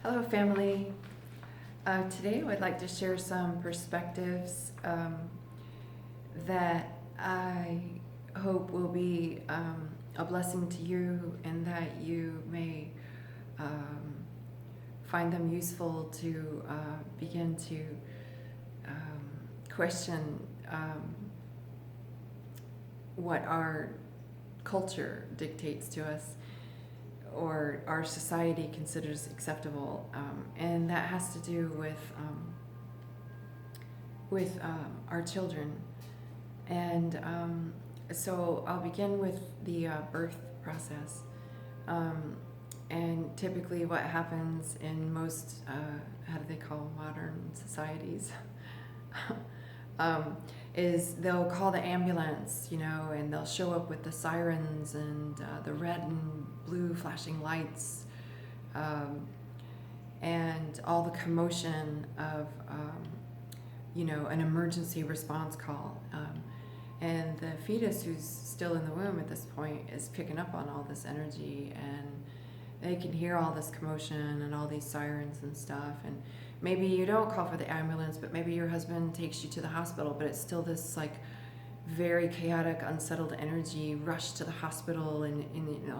Hello, family. Today I would like to share some perspectives that I hope will be a blessing to you and that you may find them useful to begin to question what our culture dictates to us or our society considers acceptable, and that has to do with our children. And so I'll begin with the birth process. And typically, what happens in most how do they call modern societies? Is they'll call the ambulance, and they'll show up with the sirens and the red and blue flashing lights, and all the commotion of, an emergency response call. And the fetus who's still in the womb at this point is picking up on all this energy, and they can hear all this commotion and all these sirens and stuff. And maybe you don't call for the ambulance, but maybe your husband takes you to the hospital, but it's still this very chaotic, unsettled energy rush to the hospital, and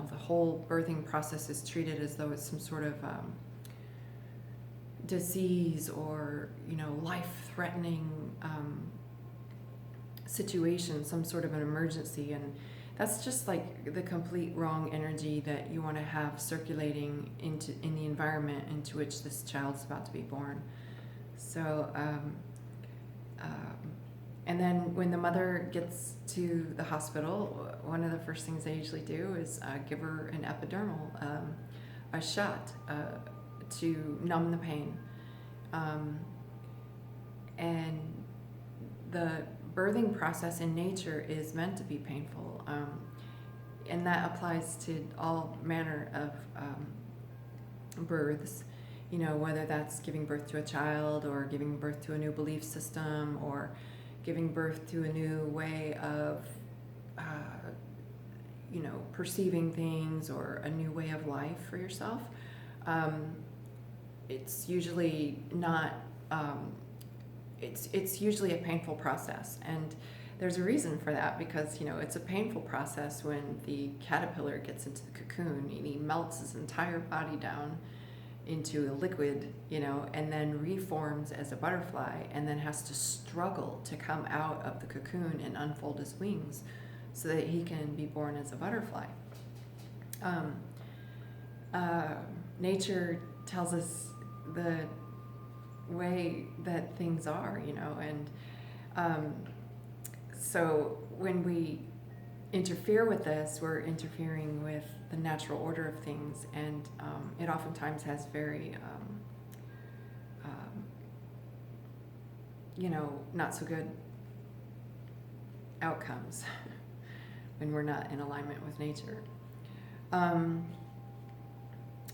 the whole birthing process is treated as though it's some sort of disease or life-threatening situation, some sort of an emergency. And that's just the complete wrong energy that you want to have circulating in the environment into which this child's about to be born. So, and then when the mother gets to the hospital, one of the first things they usually do is give her an epidural, a shot to numb the pain. And the birthing process in nature is meant to be painful. And that applies to all manner of births, whether that's giving birth to a child or giving birth to a new belief system or giving birth to a new way of, perceiving things or a new way of life for yourself. It's usually not, it's usually a painful process. And there's a reason for that, because it's a painful process when the caterpillar gets into the cocoon and he melts his entire body down into a liquid, and then reforms as a butterfly, and then has to struggle to come out of the cocoon and unfold his wings so that he can be born as a butterfly. Nature tells us the way that things are, and so when we interfere with this, we're interfering with the natural order of things, and it oftentimes has very, not so good outcomes when we're not in alignment with nature.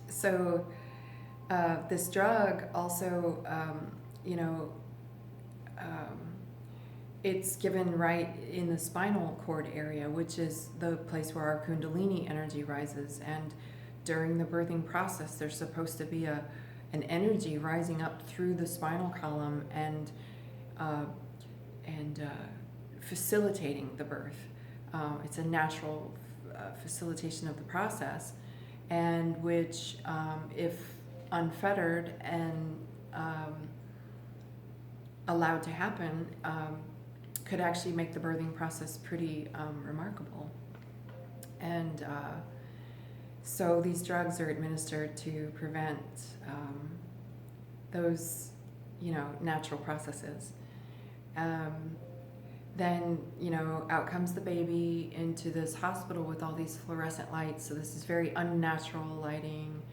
So this drug also, it's given right in the spinal cord area, which is the place where our kundalini energy rises. And during the birthing process, there's supposed to be an energy rising up through the spinal column and facilitating the birth. It's a natural facilitation of the process, and which, if unfettered and allowed to happen, could actually make the birthing process pretty remarkable. And so these drugs are administered to prevent those, natural processes. Then, out comes the baby into this hospital with all these fluorescent lights. So this is very unnatural lighting,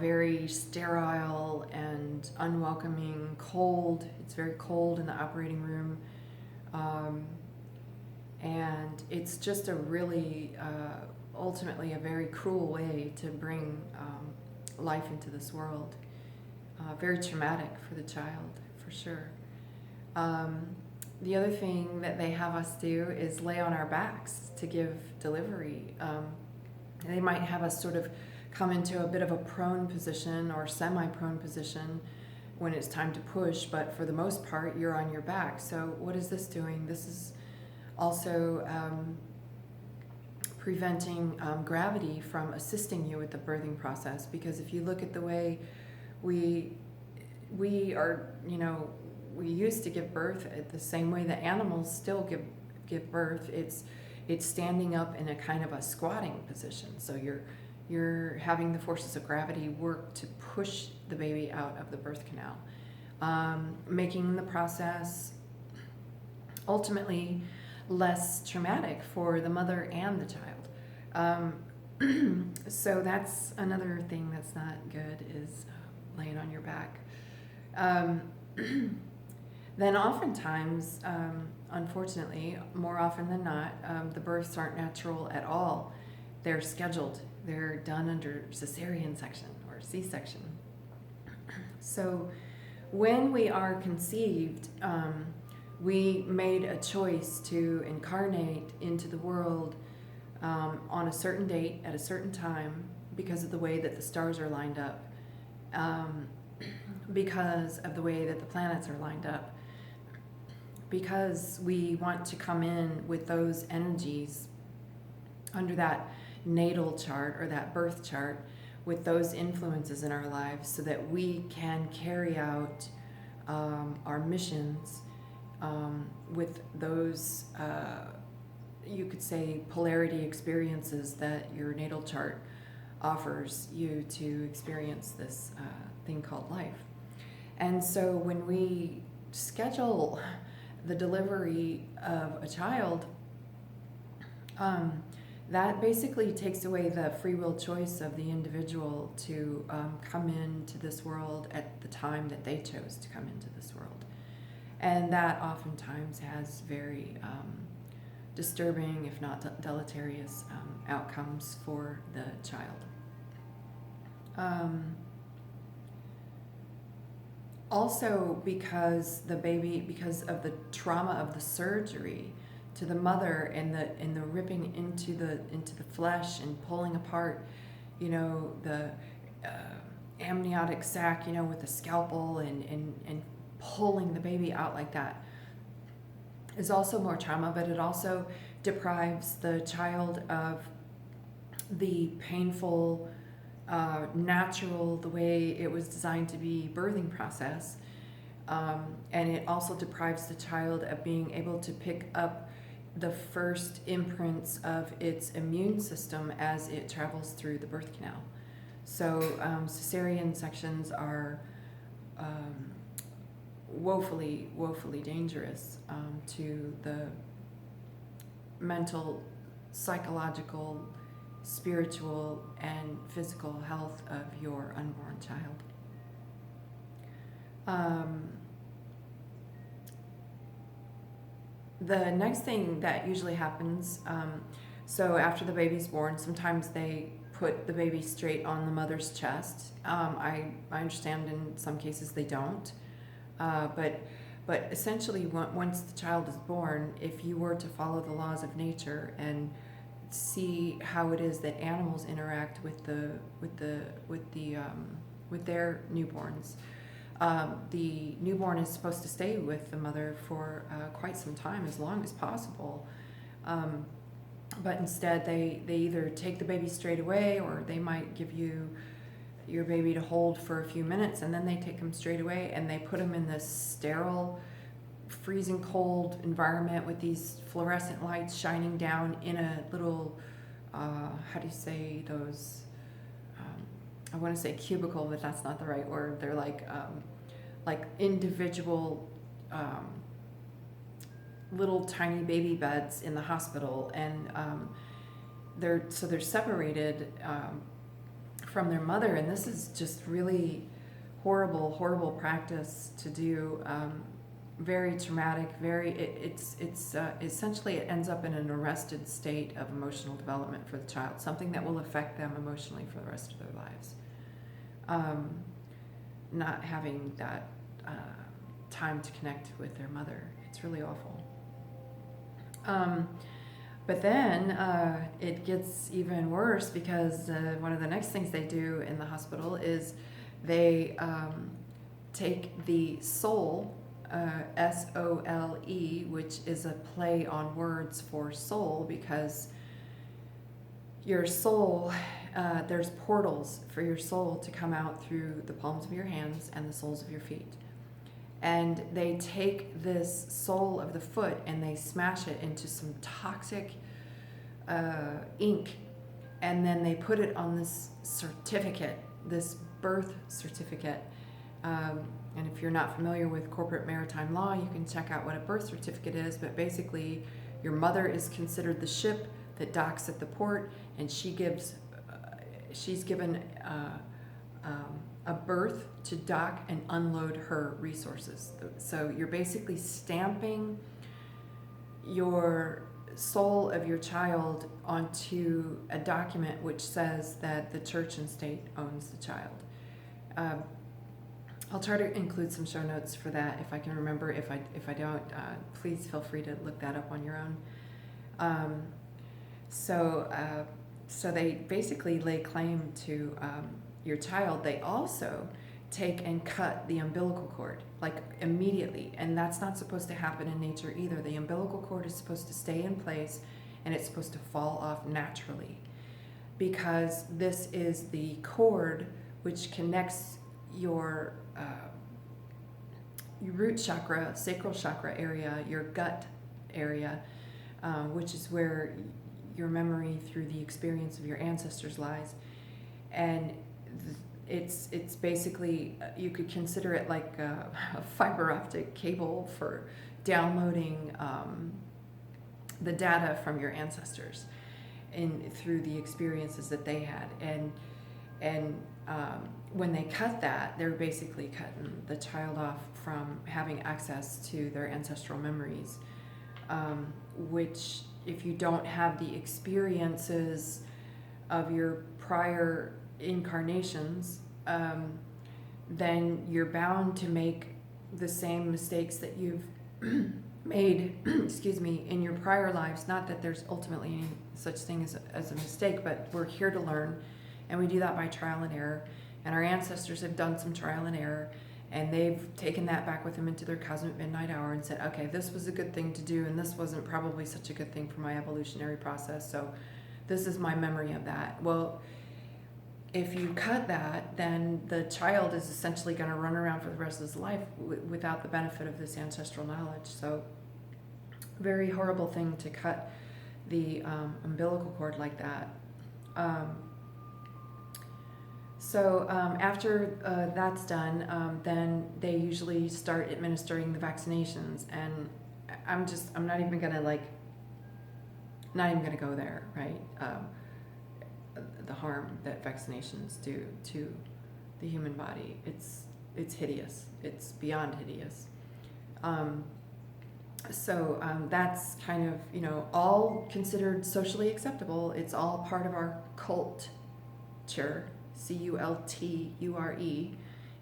very sterile and unwelcoming, cold. It's very cold in the operating room. And it's just a really, ultimately a very cruel way to bring life into this world. Very traumatic for the child, for sure. The other thing that they have us do is lay on our backs to give delivery. They might have us sort of come into a bit of a prone position or semi-prone position when it's time to push, but for the most part, you're on your back. So what is this doing? This is also preventing gravity from assisting you with the birthing process, because if you look at the way we are, we used to give birth at the same way that animals still give birth. It's standing up in a kind of a squatting position. So you're having the forces of gravity work to push the baby out of the birth canal, making the process ultimately less traumatic for the mother and the child. So that's another thing that's not good, is laying on your back. Then oftentimes, unfortunately, more often than not, the births aren't natural at all. They're scheduled. They're done under cesarean section or C-section. So when we are conceived, we made a choice to incarnate into the world on a certain date at a certain time because of the way that the stars are lined up, because of the way that the planets are lined up, because we want to come in with those energies under that natal chart or that birth chart, with those influences in our lives, so that we can carry out our missions with those, you could say, polarity experiences that your natal chart offers you to experience this thing called life. And so when we schedule the delivery of a child, that basically takes away the free will choice of the individual to come into this world at the time that they chose to come into this world. And that oftentimes has very disturbing, if not deleterious, outcomes for the child. Also, because of the trauma of the surgery to the mother, and the ripping into the flesh and pulling apart, the amniotic sac, with the scalpel and pulling the baby out like that, is also more trauma. But it also deprives the child of the painful, natural, the way it was designed to be, birthing process. And it also deprives the child of being able to pick up the first imprints of its immune system as it travels through the birth canal. So cesarean sections are woefully dangerous to the mental, psychological, spiritual, and physical health of your unborn child. The next thing that usually happens, so after the baby's born, sometimes they put the baby straight on the mother's chest. I understand in some cases they don't, but essentially once the child is born, if you were to follow the laws of nature and see how it is that animals interact with their newborns, the newborn is supposed to stay with the mother for quite some time, as long as possible. But instead, they either take the baby straight away, or they might give you your baby to hold for a few minutes, and then they take them straight away and they put them in this sterile, freezing cold environment with these fluorescent lights shining down in a little, how do you say those? I want to say cubicle, but that's not the right word. They're like individual little tiny baby beds in the hospital, and they're separated from their mother, and this is just really horrible practice to do. Very traumatic. It's essentially, it ends up in an arrested state of emotional development for the child, something that will affect them emotionally for the rest of their lives. Not having that time to connect with their mother, it's really awful. But then it gets even worse because one of the next things they do in the hospital is they take the soul, SOLE, which is a play on words for soul, because your soul, there's portals for your soul to come out through the palms of your hands and the soles of your feet. And they take this sole of the foot and they smash it into some toxic ink, and then they put it on this certificate, this birth certificate. And if you're not familiar with corporate maritime law, you can check out what a birth certificate is. But basically, your mother is considered the ship that docks at the port, and she's given a berth to dock and unload her resources. So you're basically stamping your soul of your child onto a document which says that the church and state owns the child. I'll try to include some show notes for that if I can remember. If I don't, please feel free to look that up on your own. So they basically lay claim to your child. They also take and cut the umbilical cord, like immediately, and that's not supposed to happen in nature either. The umbilical cord is supposed to stay in place, and it's supposed to fall off naturally, because this is the cord which connects your root chakra, sacral chakra area, your gut area, which is where your memory through the experience of your ancestors lies. And it's basically, you could consider it like a fiber optic cable for downloading the data from your ancestors through the experiences that they had. And when they cut that, they're basically cutting the child off from having access to their ancestral memories, which, if you don't have the experiences of your prior incarnations, then you're bound to make the same mistakes that you've made, excuse me, in your prior lives. Not that there's ultimately any such thing as a mistake, but we're here to learn, and we do that by trial and error. And our ancestors have done some trial and error, and they've taken that back with them into their cosmic midnight hour and said, okay, this was a good thing to do, and this wasn't probably such a good thing for my evolutionary process, so this is my memory of that. Well, if you cut that, then the child is essentially going to run around for the rest of his life without the benefit of this ancestral knowledge. So, very horrible thing to cut the umbilical cord like that. So after that's done, then they usually start administering the vaccinations, and I'm not even gonna go there, right? The harm that vaccinations do to the human body, it's hideous. It's beyond hideous. So that's kind of, all considered socially acceptable. It's all part of our Cult-ure, Culture,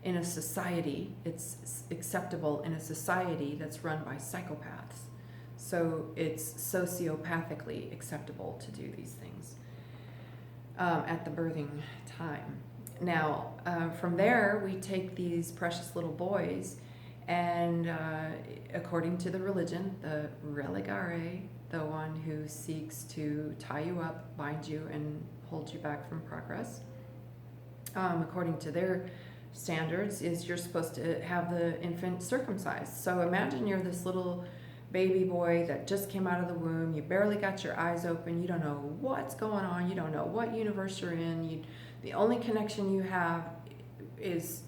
in a society. It's acceptable in a society that's run by psychopaths. So it's sociopathically acceptable to do these things at the birthing time. Now, from there, we take these precious little boys, and according to the religion, the religare, the one who seeks to tie you up, bind you, and hold you back from progress, according to their standards, is you're supposed to have the infant circumcised. So imagine you're this little baby boy that just came out of the womb. You barely got your eyes open. You don't know what's going on. You don't know what universe you're in. The only connection you have is,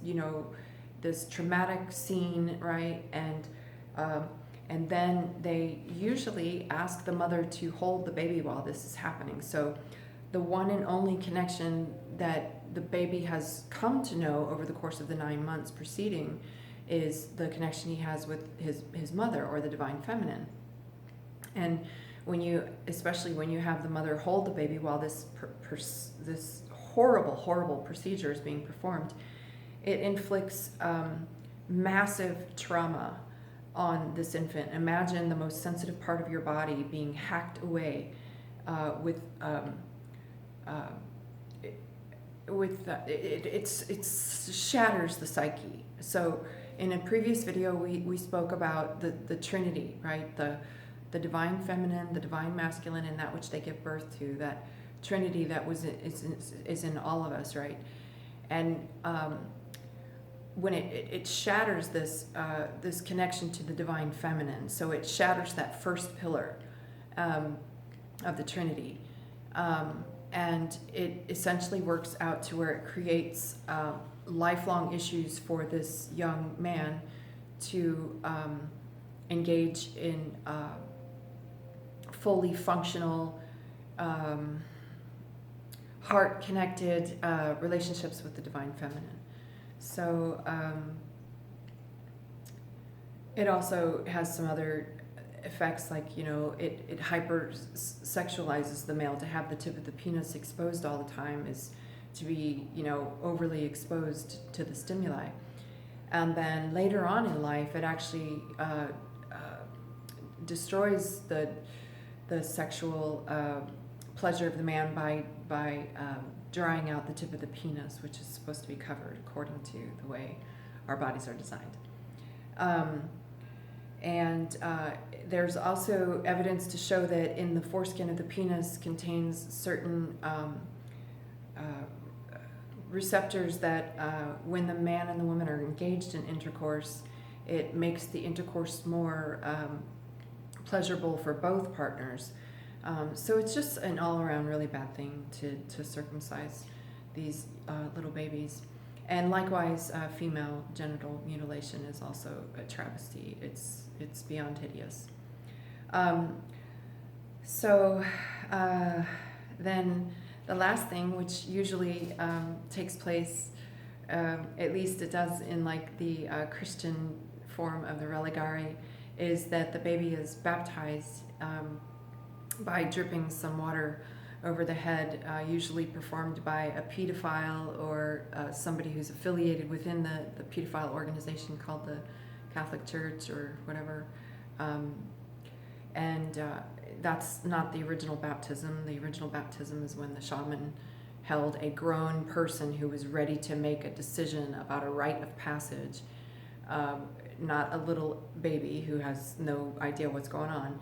this traumatic scene, right? And then they usually ask the mother to hold the baby while this is happening. So the one and only connection that the baby has come to know over the course of the 9 months preceding is the connection he has with his mother, or the divine feminine. And especially when you have the mother hold the baby while this horrible procedure is being performed, it inflicts massive trauma on this infant. Imagine the most sensitive part of your body being hacked away with it shatters the psyche. So in a previous video, we spoke about the Trinity, right? The divine feminine, the divine masculine, and that which they give birth to. That Trinity that is in all of us, right? And when it shatters this this connection to the divine feminine, so it shatters that first pillar of the Trinity. And it essentially works out to where it creates lifelong issues for this young man to engage in fully functional, heart-connected relationships with the divine feminine. So it also has some other effects, like, you know, it hyper sexualizes the male. To have the tip of the penis exposed all the time is to be, you know, overly exposed to the stimuli. And then later on in life, it actually destroys the sexual pleasure of the man by drying out the tip of the penis, which is supposed to be covered according to the way our bodies are designed. And there's also evidence to show that in the foreskin of the penis contains certain receptors that when the man and the woman are engaged in intercourse, it makes the intercourse more pleasurable for both partners. So it's just an all-around really bad thing to circumcise these little babies. And likewise, female genital mutilation is also a travesty. It's beyond hideous. Then the last thing, which usually takes place, at least it does in like the Christian form of the religare, is that the baby is baptized by dripping some water over the head, usually performed by a pedophile or somebody who's affiliated within the pedophile organization called the Catholic Church or whatever. That's not the original baptism. The original baptism is when the shaman held a grown person who was ready to make a decision about a rite of passage, not a little baby who has no idea what's going on.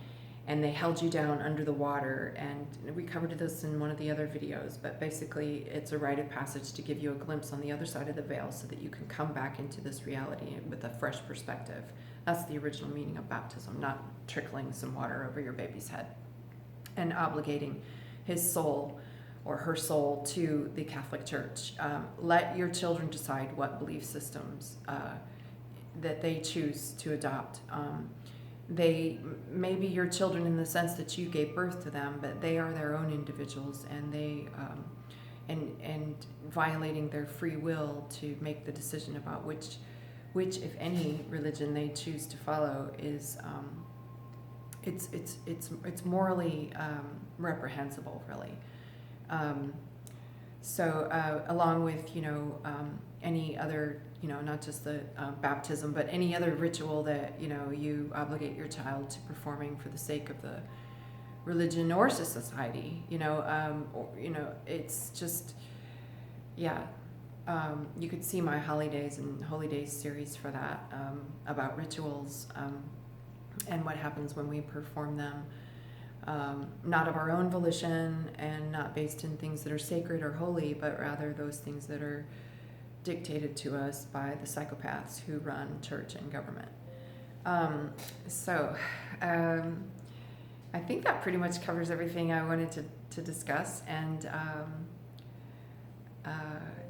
And they held you down under the water, and we covered this in one of the other videos, but basically it's a rite of passage to give you a glimpse on the other side of the veil so that you can come back into this reality with a fresh perspective. That's the original meaning of baptism, not trickling some water over your baby's head and obligating his soul or her soul to the Catholic Church. Let your children decide what belief systems that they choose to adopt. They may be your children in the sense that you gave birth to them, but they are their own individuals, and they and violating their free will to make the decision about which if any religion they choose to follow is it's morally reprehensible, really. Along with, you know, any other, you know, not just the baptism, but any other ritual that, you know, you obligate your child to performing for the sake of the religion or society, you know, it's just, yeah. You could see my Holidays and Holy Days series for that, about rituals and what happens when we perform them, not of our own volition and not based in things that are sacred or holy, but rather those things that are dictated to us by the psychopaths who run church and government. I think that pretty much covers everything I wanted to discuss. And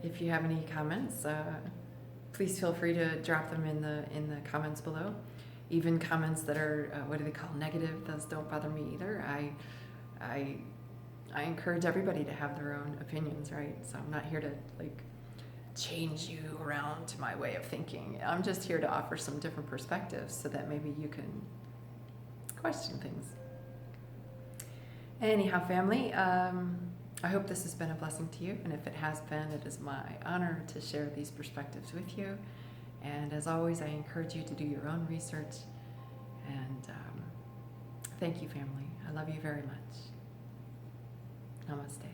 if you have any comments, please feel free to drop them in the comments below. Even comments that are what do they call, negative? Those don't bother me either. I encourage everybody to have their own opinions, right? So I'm not here to like change you around to my way of thinking. I'm just here to offer some different perspectives so that maybe you can question things. Anyhow, family, I hope this has been a blessing to you, and if it has been, it is my honor to share these perspectives with you. And as always, I encourage you to do your own research. And thank you, family. I love you very much. Namaste.